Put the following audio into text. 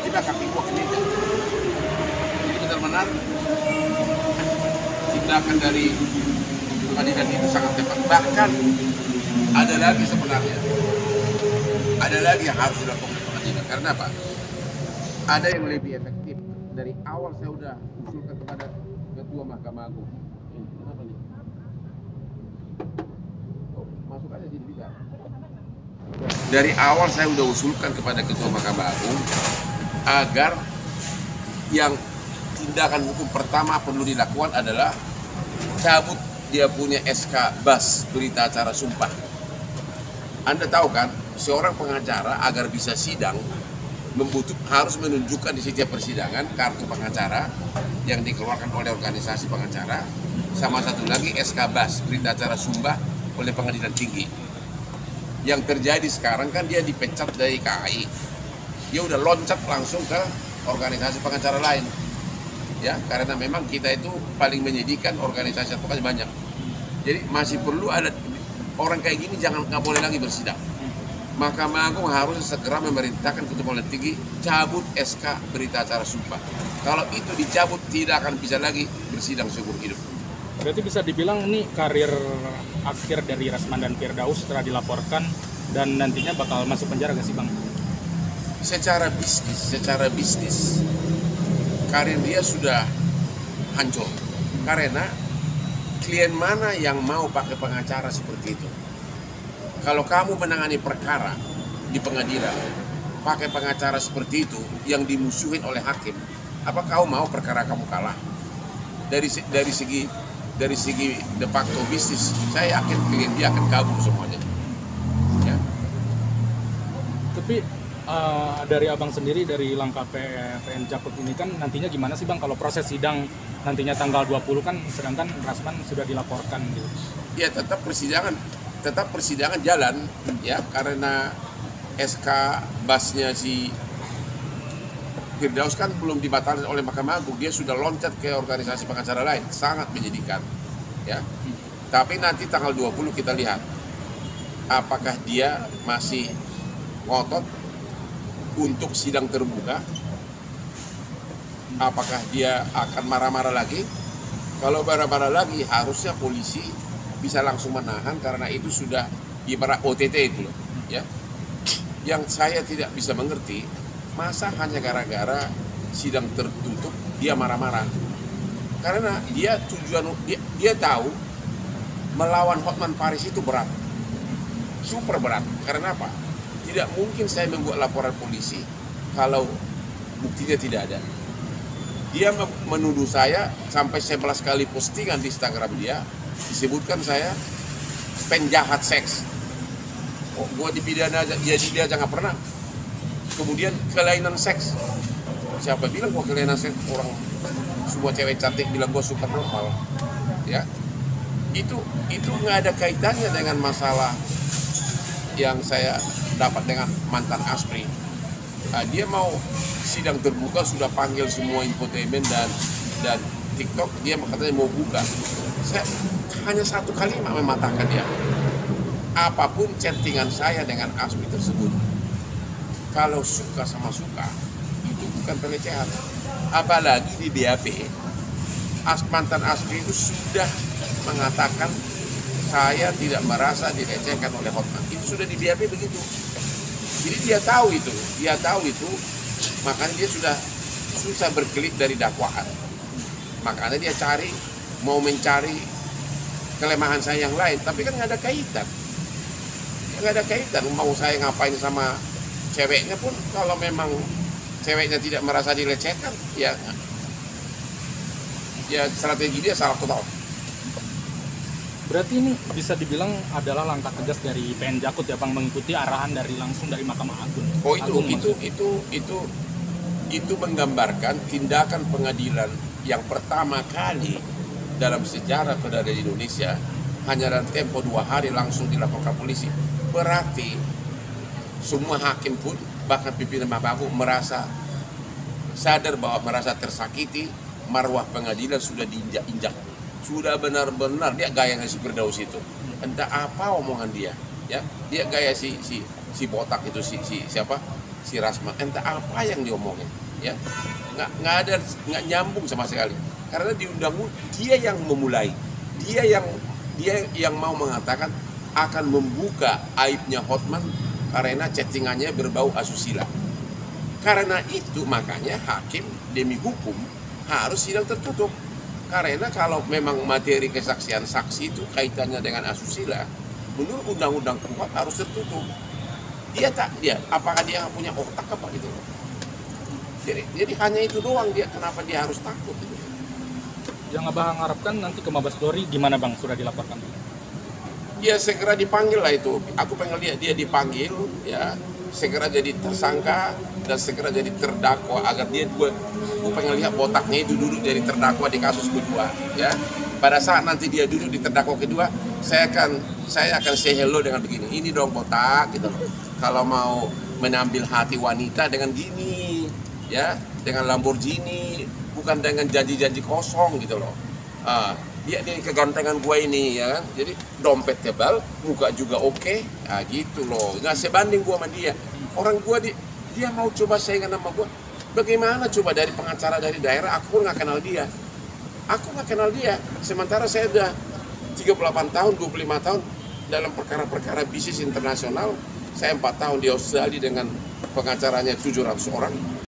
tidak kaki gua ke meja. Jadi benar-benar tindakan dari pengadilan itu sangat tepat. Bahkan ada lagi sebenarnya, ada lagi yang harus dilakukan pengadilan. Karena apa? Ada yang lebih efektif. Dari awal saya udah usulkan kepada Ketua Mahkamah Agung. Kenapa nih? Oh, masuk aja sini bisa. Dari awal saya udah usulkan kepada Ketua Mahkamah Agung agar yang tindakan hukum pertama perlu dilakukan adalah cabut dia punya SK BAS, berita acara sumpah. Anda tahu kan, seorang pengacara agar bisa sidang harus menunjukkan di setiap persidangan kartu pengacara yang dikeluarkan oleh organisasi pengacara, sama satu lagi SK BAS, berita acara sumpah oleh pengadilan tinggi. Yang terjadi sekarang kan dia dipecat dari KAI, dia udah loncat langsung ke organisasi pengacara lain. Ya, karena memang kita itu paling menyedihkan organisasi advokasi banyak. Jadi masih perlu ada orang kayak gini, nggak boleh lagi bersidang. Mahkamah Agung harus segera memerintahkan Ketua Pengadilan Tinggi cabut SK berita acara sumpah. Kalau itu dicabut tidak akan bisa lagi bersidang seumur hidup. Berarti bisa dibilang ini karir akhir dari Rasman dan Firdaus setelah dilaporkan dan nantinya bakal masuk penjara gak sih Bang? Secara bisnis karir dia sudah hancur, karena klien mana yang mau pakai pengacara seperti itu? Kalau kamu menangani perkara di pengadilan pakai pengacara seperti itu yang dimusuhin oleh hakim, apa kau mau perkara kamu kalah? Dari segi de facto bisnis, saya yakin klien dia akan kabur semuanya. Ya. Tapi dari abang sendiri, dari langkah PN Jakut ini kan nantinya gimana sih Bang kalau proses sidang nantinya tanggal 20 kan, sedangkan Rasman sudah dilaporkan gitu. Ya tetap persidangan jalan ya, karena SK BAS-nya si Firdaus kan belum dibatalkan oleh Mahkamah Agung, dia sudah loncat ke organisasi pengacara lain, sangat menyedihkan ya. Tapi nanti tanggal 20 kita lihat apakah dia masih ngotot untuk sidang terbuka, apakah dia akan marah-marah lagi. Kalau marah-marah lagi harusnya polisi bisa langsung menahan, karena itu sudah ibarat OTT itu loh ya. Yang saya tidak bisa mengerti, masa hanya gara-gara sidang tertutup dia marah-marah. Karena dia dia tahu melawan Hotman Paris itu berat, super berat. Karena apa? Tidak mungkin saya membuat laporan polisi kalau buktinya tidak ada. Dia menuduh saya sampai 11 kali postingan di Instagram dia, disebutkan saya penjahat seks. Oh, gua dipidana aja, dia aja nggak pernah. Kemudian kelainan seks. Siapa bilang gua kelainan seks? Orang semua cewek cantik bilang gua super normal. Ya. Itu nggak ada kaitannya dengan masalah yang saya dapat dengan mantan ASPRI. Nah, dia mau sidang terbuka, sudah panggil semua infotainment dan TikTok, dia katanya mau buka. Saya hanya satu kalimat mematahkan dia. Apapun chattingan saya dengan ASPRI tersebut, kalau suka sama suka, itu bukan pelecehan. Apalagi di BAP, mantan ASPRI itu sudah mengatakan saya tidak merasa dilecehkan oleh Hotman. Itu sudah di BAP begitu. Jadi dia tahu itu, makanya dia sudah susah berkelit dari dakwaan. Makanya dia mau mencari kelemahan saya yang lain, tapi kan nggak ada kaitan. Nggak ada kaitan, mau saya ngapain sama ceweknya pun, kalau memang ceweknya tidak merasa dilecehkan, ya strategi dia salah total. Berarti ini bisa dibilang adalah langkah tegas dari PN Jakut ya Bang, mengikuti arahan langsung dari Mahkamah Agung. Oh itu menggambarkan tindakan pengadilan yang pertama kali dalam sejarah perdana di Indonesia, hanya dalam tempo 2 hari langsung dilaporkan polisi. Berarti semua hakim pun, bahkan pimpinan Mahkamah Agung merasa sadar bahwa merasa tersakiti, marwah pengadilan sudah diinjak-injak. Sudah benar-benar dia gaya si Firdaus itu. Entah apa omongan dia, ya. Dia gaya si botak itu siapa? si Rasman, entah apa yang diomongin, ya nggak nyambung sama sekali. Karena di undang-undang dia yang memulai, dia yang mau mengatakan akan membuka aibnya Hotman karena chattingannya berbau asusila. Karena itu makanya hakim demi hukum harus sidang tertutup. Karena kalau memang materi kesaksian saksi itu kaitannya dengan asusila, menurut undang-undang KUHP harus tertutup. Apakah dia punya otak apa gitu loh. Jadi hanya itu doang kenapa dia harus takut gitu. Yang Abang harapkan nanti ke Mabes Polri gimana Bang, sudah dilaporkan? Ya segera dipanggil lah itu. Aku pengen lihat dia dipanggil, ya segera jadi tersangka dan segera jadi terdakwa agar gue pengen lihat botaknya itu duduk jadi terdakwa di kasus kedua, ya. Pada saat nanti dia duduk di terdakwa kedua, saya akan say hello dengan begini. Ini dong botak gitu. Kalau mau menambil hati wanita dengan gini, ya, dengan Lamborghini, bukan dengan janji-janji kosong gitu loh. Dia kegantengan gue ini, ya kan. Jadi dompet tebal, muka juga oke, nah gitu loh. Nggak sebanding gue sama dia. Orang gue dia mau coba saingan sama gue. Bagaimana coba dari pengacara dari daerah, aku pun nggak kenal dia. Aku nggak kenal dia. Sementara saya udah 38 tahun, 25 tahun dalam perkara-perkara bisnis internasional. Saya 4 tahun di Australia dengan pengacaranya 700 orang.